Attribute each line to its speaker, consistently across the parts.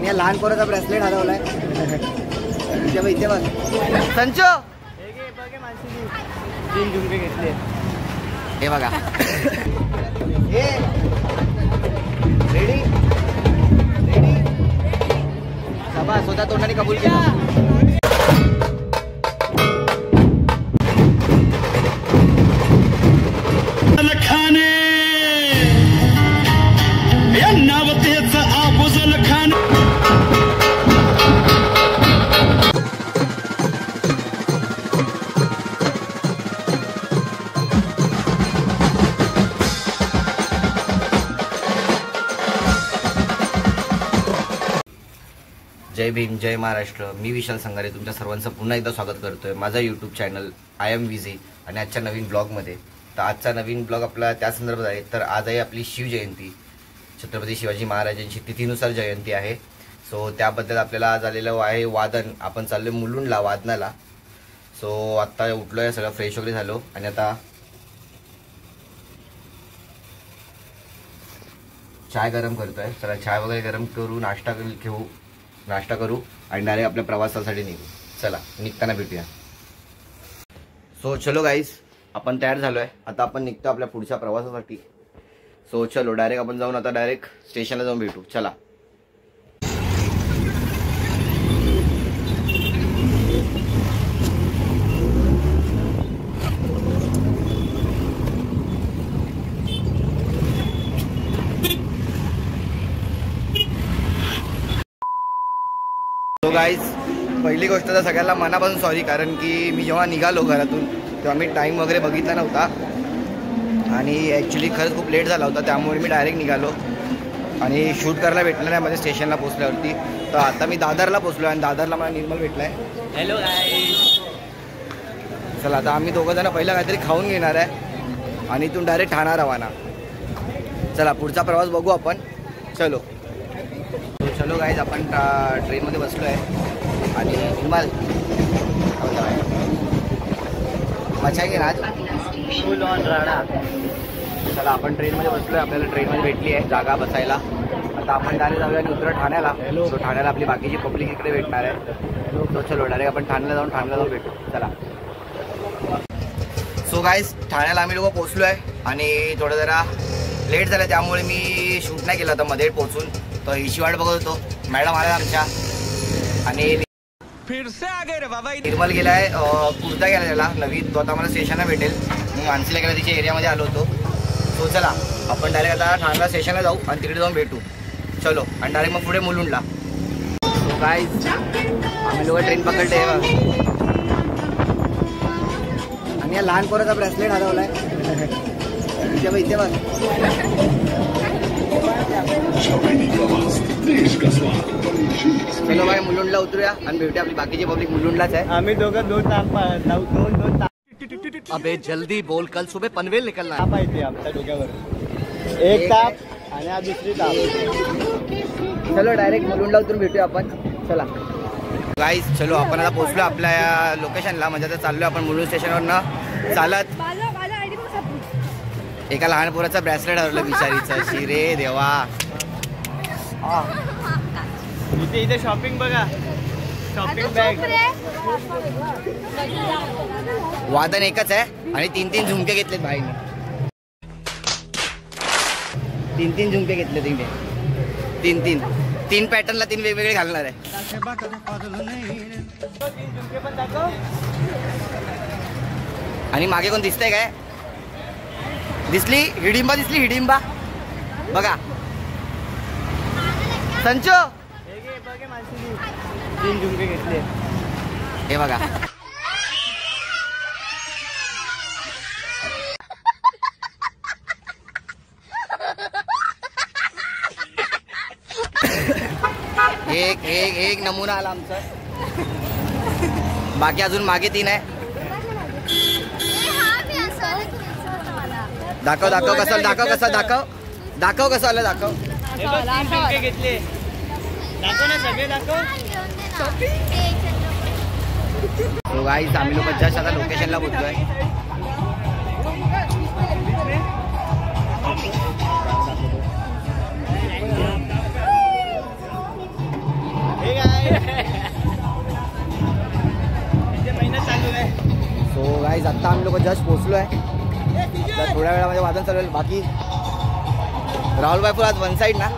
Speaker 1: आणि या लहान पोराचा ब्रेसलेट हरवलाय. इथे बघ संचो, तीन झुमके घेतले. हे बघा. Ready ready. सभा स्वतः तोंडाने कबूल केला. जय भीम, जय महाराष्ट्र. मी विशाल संघारे तुमच्या सर्वांचं पुन्हा एकदा स्वागत करतोय माझा यूट्यूब चॅनल आय एम विझी आणि आजच्या नवीन ब्लॉगमध्ये. तर आजचा नवीन ब्लॉग आपला त्या संदर्भात आहे. तर आज आहे आपली शिवजयंती, छत्रपती शिवाजी महाराजांची तिथीनुसार जयंती आहे. सो त्याबद्दल आपल्याला आज आलेलं आहे वादन. आपण चाललोय मुलुंडला वादनाला. सो आत्ता उठलोय, सगळं फ्रेश वगैरे झालो आणि आता चाय गरम करतोय. चला चाय वगैरे गरम करू, नाश्ता करू आणि डायरेक्ट आपल्या प्रवासासाठी निघू. चला निघताना भेटूया. सो चलो गाईज, आपण तयार झालोय. आता आपण निघतो आपल्या पुढच्या प्रवासासाठी. सो चलो डायरेक्ट आपण जाऊन आता डायरेक्ट स्टेशनला जाऊन भेटू. चला. सो गाईज, पहिली गोष्ट तर सगळ्यांना मनापासून सॉरी, कारण की मी जेव्हा निघालो घरातून तेव्हा मी टाईम वगैरे बघितला नव्हता आणि ॲक्च्युली खरंच खूप लेट झाला होता. त्यामुळे मी डायरेक्ट निघालो आणि शूट करायला भेटलं नाही माझ्या स्टेशनला पोचल्यावरती. तर आता मी दादरला पोचलो आणि दादरला मला निर्मल भेटला आहे. Hello guys. चला आता आम्ही दोघं जण पहिला काहीतरी खाऊन घेणार आहे आणि इथून डायरेक्ट ठाणा रवाना. चला पुढचा प्रवास बघू आपण. चलो गाईज, आपण ट्रेनमध्ये बसलो आहे आणि निर्मल मजा घे आज फुल ऑन राडा. चला आपण ट्रेनमध्ये बसलो आहे, आपल्याला ट्रेनमध्ये भेटली आहे जागा बसायला. आता आपण डायरेक्ट जाऊया आणि उतरा ठाण्याला. सो ठाण्याला आपली बाकीची पब्लिक इकडे भेटणार आहे. तो चलो डायरेक्ट आपण ठाण्याला जाऊन भेटू. चला. सो गाईज, ठाण्याला आम्ही लोक पोचलो आहे आणि थोडं जरा लेट झालं त्यामुळे मी शूट नाही केलं होतं मध्ये पोचून. तो हिची वाट बघत होतो. मॅडम आल्या आमच्या आणि निर्मल गेलाय कुर्ता गेला त्याला नवीन. तो आता मला स्टेशनला भेटेल. मी मानसीला गेला तिच्या एरियामध्ये आलो होतो. सो चला आपण डायरेक्ट आता ठाण्याला स्टेशनला जाऊ आणि तिकडे जाऊन भेटू. चलो आणि डायरेक्ट मग पुढे मुलुंडला. सो गाईज, आम्ही लोक ट्रेन पकडले आणि या लहान पोराचा ब्रेसलेट हरवलाय. इथे बघ. चलो भाई मुलुंडला उतरूया आणि भेटूया. आपली बाकीची पब्लिक मुलुंडलाच आहे. आम्ही दोघं दोन अबे जल्दी बोल, कल सुबह पनवेल निकलना है. पाहिजे आमच्या डोक्यावर एक ताप आणि दुसरी ताप. चलो डायरेक्ट मुलुंडला उतरून भेटूया आपण. चला गाईज, चलो आपण आता पोहोचलो आपल्या लोकेशनला. म्हणजे आता चाललोय आपण मुलुंड स्टेशनवरनं चालत. एका लहान पोराचा ब्रेसलेट हरवलं बिचारीचं. शिरे देवा. इथे शॉपिंग बघा, शॉपिंग बॅग. वादन एकच आहे आणि तीन झुमके घेतलेत भाईने. तीन झुमके घेतले तिने. तीन पॅटर्नला 3 वेगवेगळे घालणार आहे. आणि मागे कोण दिसतंय काय? दिसली हिडिंबा बघा. संचो, 3 झुमके घेतले. हे बघा. एक नमुना आला आमचा. बाकी अजून मागे 3 आहे. दाखव कसं आलं. घेतले. दाखव ना सगळे दाखव. सो गाईज, आम्ही लोक जस्ट आता लोकेशनला पोहोचलोय. आत्ता आम्ही लोक जस्ट पोचलो आहे. तर थोड्या वेळामध्ये वादन चालू. बाकी राहुल भाई फुल आज वन साईड ना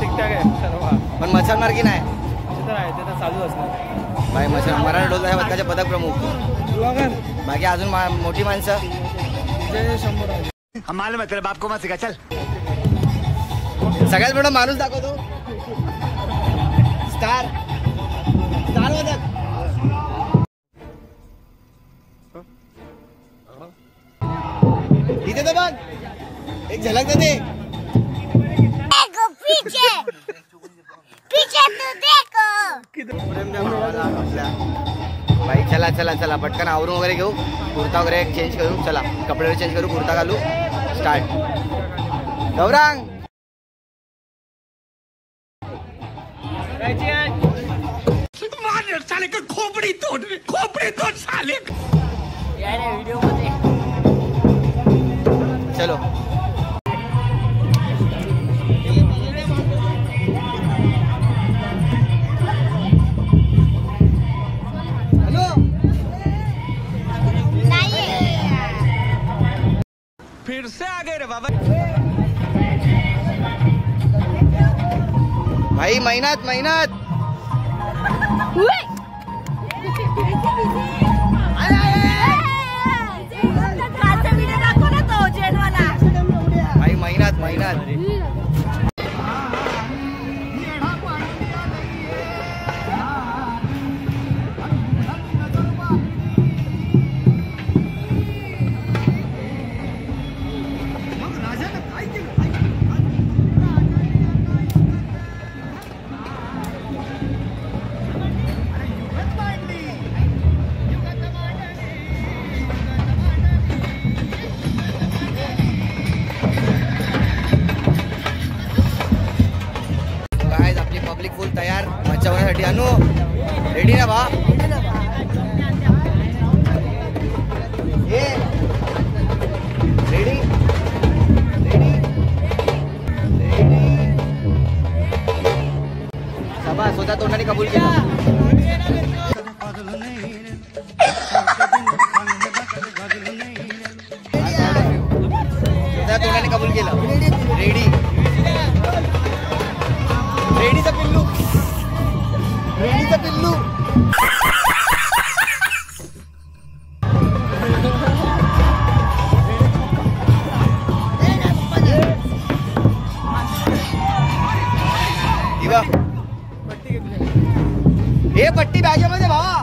Speaker 2: ठीकठाक आहे सर्व.
Speaker 1: पण मच्छरमार की नाही
Speaker 2: आहे ते तर चालू असणार
Speaker 1: भाई. मच्छर मराठा डोलचा पथकाचे पदक प्रमुख. बाकी अजून मोठी माणसं
Speaker 2: 100
Speaker 1: हमारे मतलब आपको मत सिखा. चल सगळ्यात मोठा माणूस दाखवतो. स्टार स्टार पदक. इथे तर बघ एक झलक देते.
Speaker 3: पीछे पीछे तो देखो.
Speaker 1: भाई चला चला चला पटकन आवरून वगैरे घेऊ. कुर्ता वगैरे चेंज करू. चला कपडे वगैरे चेंज करू. कुर्ता घालू. स्टार्ट. गौरांग
Speaker 2: साले का खोपड़ी तोड़ साले.
Speaker 3: व्हिडिओ मध्ये
Speaker 1: चलो.
Speaker 2: फिर से आ गए रे बाबा.
Speaker 1: भाई मेहनत मेहनत. भाई मेहनत मेहनत. पब्लिक फुल तयार मच्छा होण्यासाठी. अनु रेडी ना बा. रेडी रेडी सभा स्वतः तोंडाने कबूल केला. स्वतः तोंडाने कबूल केलं. रेडी रेडीचा पिल्लू. रेडीचा पिल्लू. हे पट्टी बॅगेमध्ये भावा.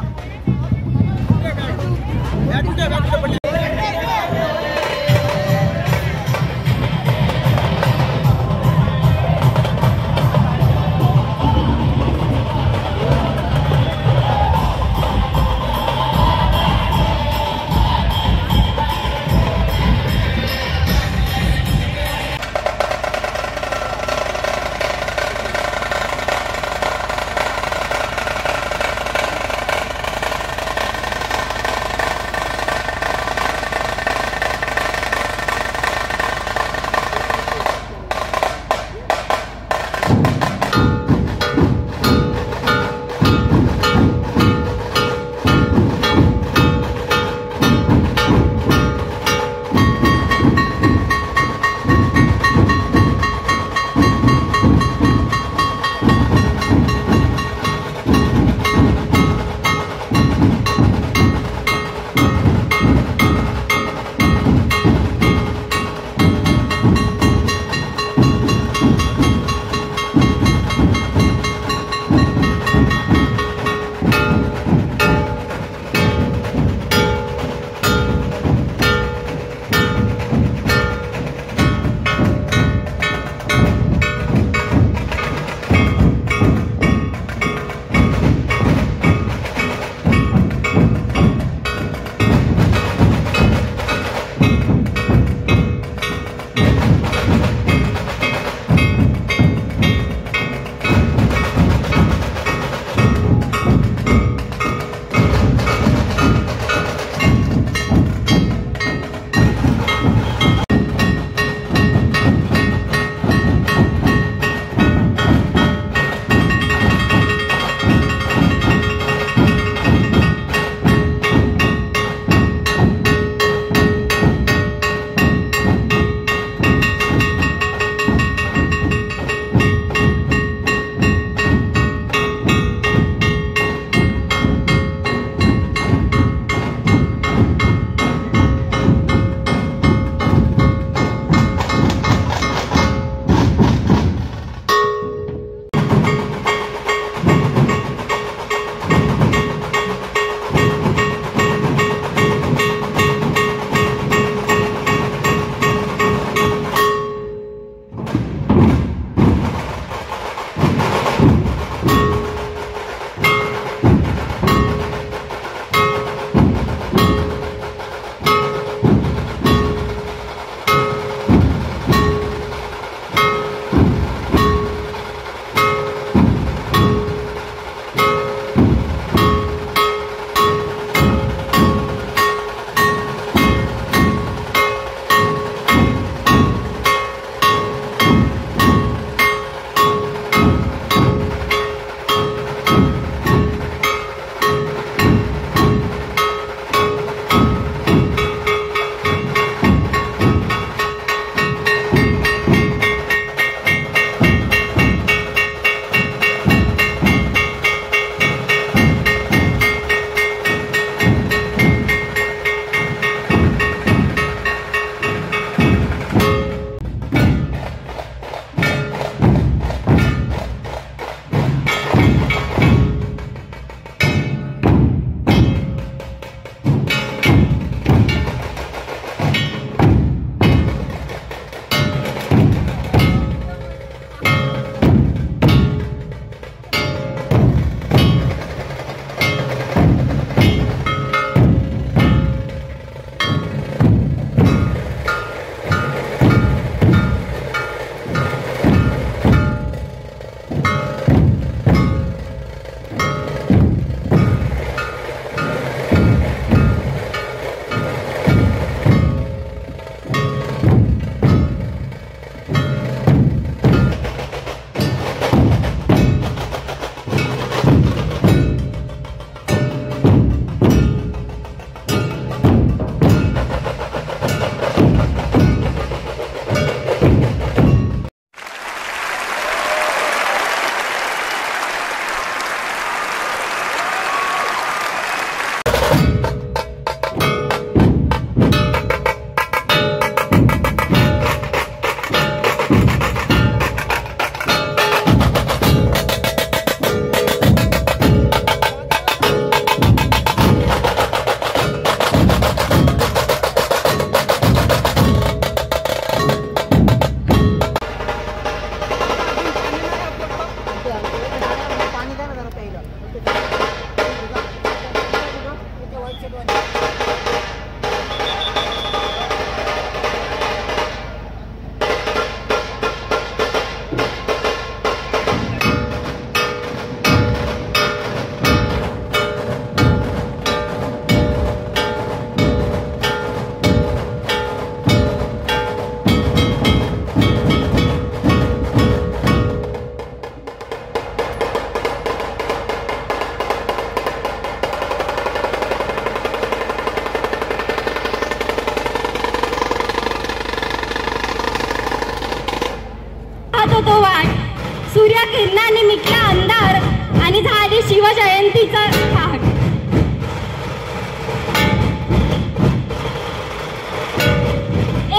Speaker 4: सूर्यकिरणाने मिटला अंधार आणि झाली शिवजयंतीचा पहाट.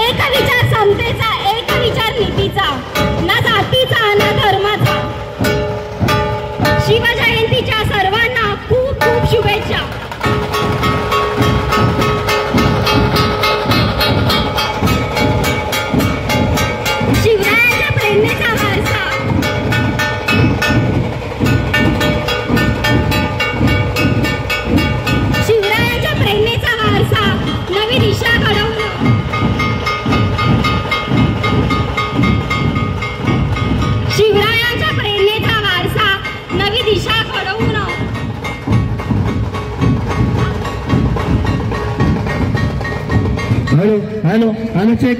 Speaker 4: एक विचार समतेचा, एक विचार नीतीचा, ना जातीचा ना धर्माचा. शिवजयंतीच्या सर्वांना खूप खूप शुभेच्छा. शिवरायांच्या प्रेरणेचा वारसा, शिवरायांच्या प्रेरणेचा वारसा नवी दिशा घडवणं. शिवरायांच्या प्रेरणेचा वारसा नवी दिशा घडवणं.
Speaker 5: Hello hello hello check.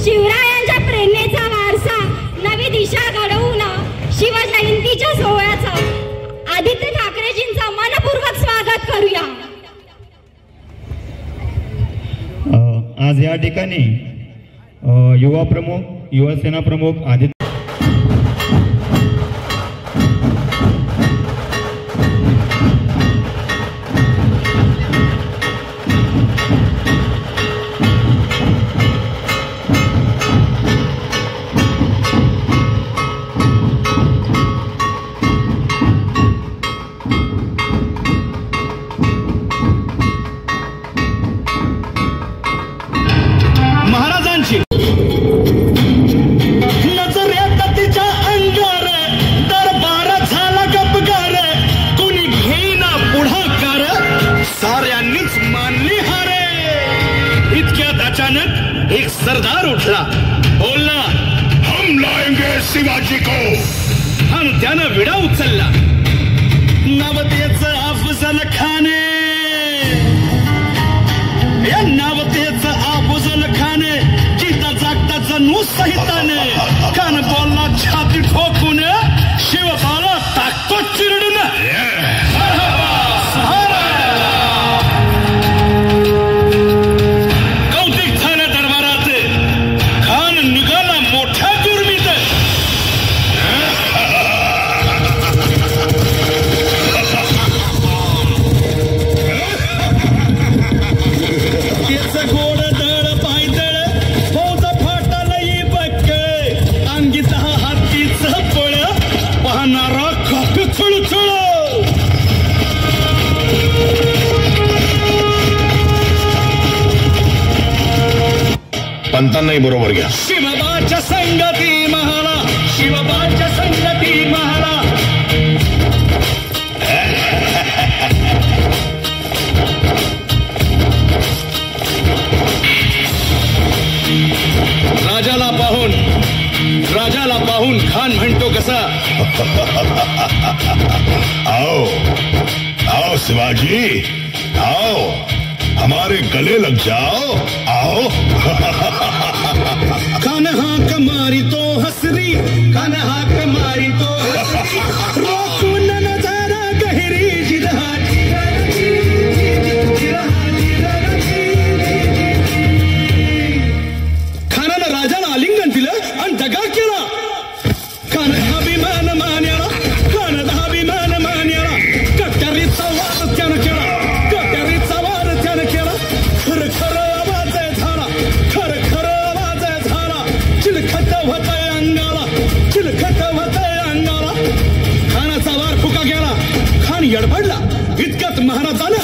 Speaker 4: शिवरायांच्या प्रेरणेचा वारसा नवी दिशा घडवून शिवजयंतीच्या सोहळ्याचं आदित्य ठाकरेजींचं मनपूर्वक स्वागत करूया.
Speaker 5: आज या ठिकाणी युवा प्रमुख, युवा सेना प्रमुख आदित्य
Speaker 6: एक सरदार उठला, बोलला हम लाएंगे शिवाजी को. आणि त्यानं विडा उचलला. नवतेचं अफजल खाने, या नवतेचं अफजल खाने जिता जागताच नुसहिताने कान बोलला छाती ठोकून, शिवबाला टाकतो चिरडून.
Speaker 7: पंतांनाही बरोबर घ्या.
Speaker 6: शिवबाच्या संगती महाला, शिवबाच्या संगती महाला. राजाला पाहून खान म्हणतो कसा.
Speaker 7: आओ आओ शिवाजी, आओ हमारे गले लग जाओ, आओ.
Speaker 6: खान हाक मारी तो हसरी, खान हाक मारी तो हसरी. रोकून नजारा गहिरी जिरहा. खानानं राजाला आलिंगन दिलं आणि दगा केला. खानाचा अभिमान मान्याला, खानाचा अभिमान मान्याला. कट्यारीचा वाद त्यानं केला, कट्यारीचा वाद त्यानं केला. खर खर आवाज झाला, खर खर आवाज झाला. चिलखत होतय अंगाला, चिलखत होतय अंगाला. खानाचा वार फुका गेला. खान यडपडला. इतक्यात महाराज आला.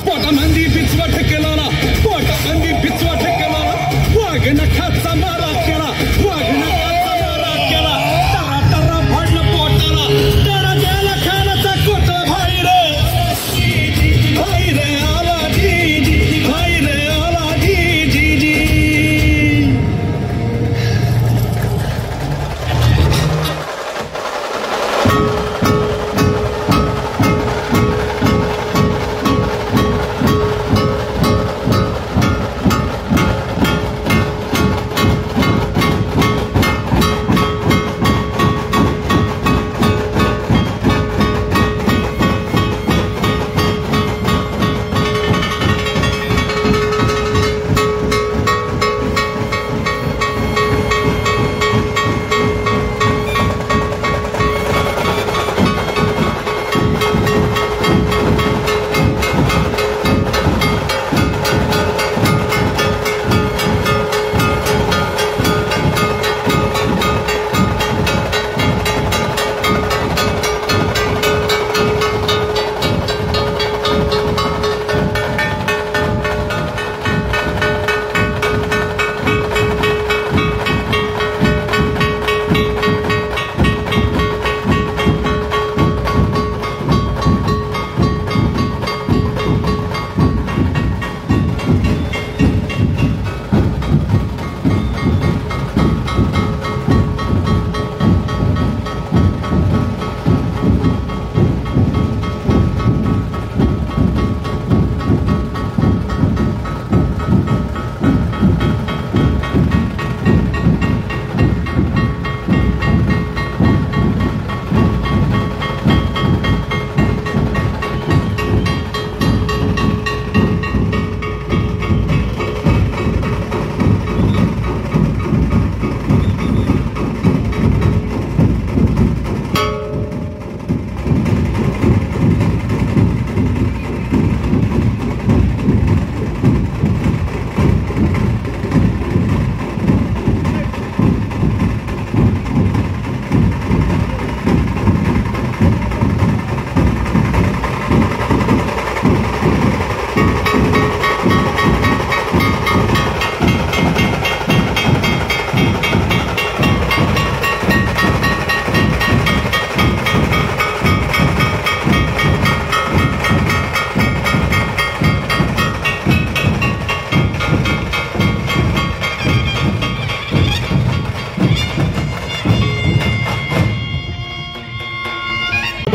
Speaker 6: पोटामंदी पिचवट केला, पोटामंदी पिचवट केला. वाघ नखाचा मारा केला, वाघ नखाचा मारा केला. तरा तरा फाडलं पोटाला. तरा द्याला खानाचा कोट. भाई रे आला जी, भाई रे आला जी.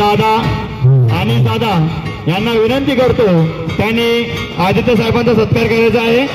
Speaker 5: दादा आणि दादा यांना विनंती करतो त्यांनी आदित्य साहेबांचा सत्कार करायचा आहे.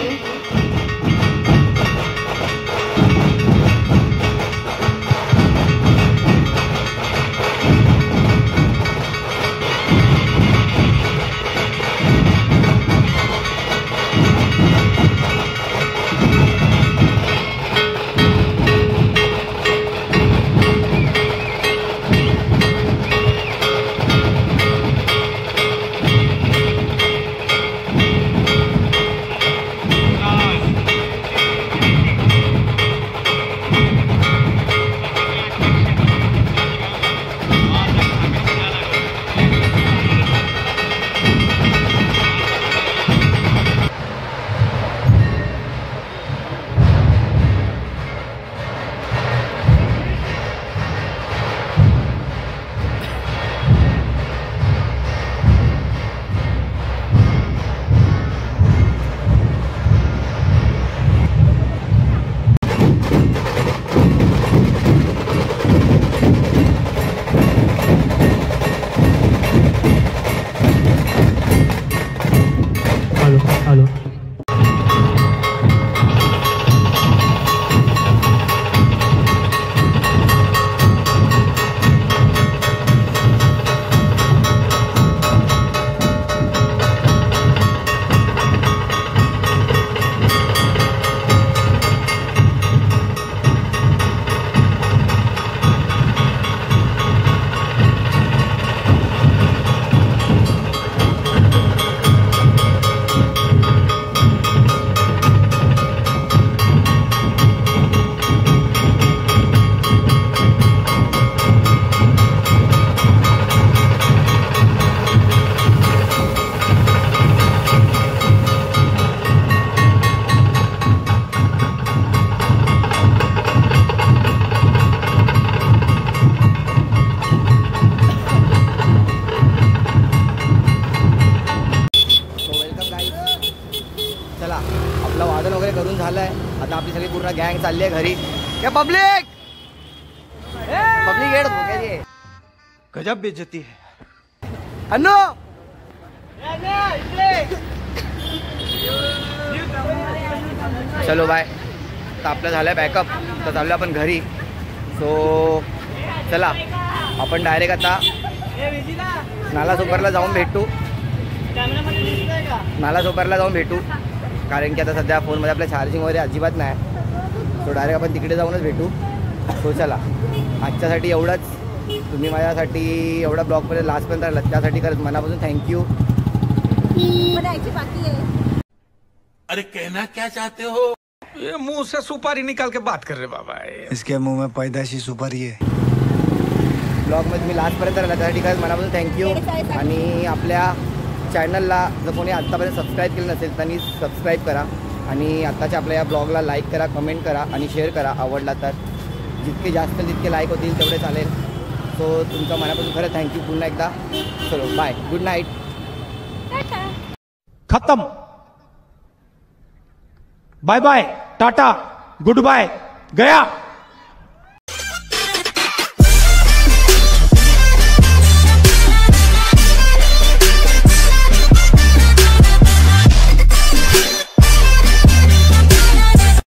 Speaker 1: आता आपली सगळी पूर्ण गँग चालली आहे घरी. क्या पब्लिक पब्लिक येड भोग्याची
Speaker 2: गजब बेइज्जती है.
Speaker 1: अन्नो चलो बाय. तर आपलं झालं बॅकअप तर चाललो आपण घरी. सो चला आपण डायरेक्ट आता नालासोपारला जाऊन भेटू. नालासोपारला जाऊन भेटू कारण की आता सध्या फोनमध्ये आपल्या चार्जिंग वगैरे अजिबात नाही. सो डायरेक्ट आपण तिकडे जाऊनच भेटू. सो चला आजच्यासाठी एवढंच. तुम्ही माझ्यासाठी एवढा ब्लॉगमध्ये लास्टपर्यंत राहिलात त्यासाठी खरंच मनापासून थँक्यू.
Speaker 2: अरे कहना क्या चाहते हो? ये मुंह से सुपारी निकाल के बात कर रहे बाबा.
Speaker 8: इसके मुंह में पैदाशी सुपारी है.
Speaker 1: ब्लॉगमध्ये तुम्ही लास्टपर्यंत राहिला त्यासाठी खरंच मनापासून थँक्यू. आणि आपल्या चॅनलला जर कोणी आत्तापर्यंत सबस्क्राईब केलं नसेल त्यांनी सबस्क्राईब करा. आणि आत्ताच्या आपल्या या ब्लॉगला लाईक करा, कमेंट करा आणि शेअर करा आवडला तर. जितके जास्त जितके लाईक होतील तेवढे चालेल. सो तुमचा मनापासून खरं थँक्यू पुन्हा एकदा. चलो बाय, गुड नाईट.
Speaker 6: खत्म. Bye bye, tata, goodbye, गया.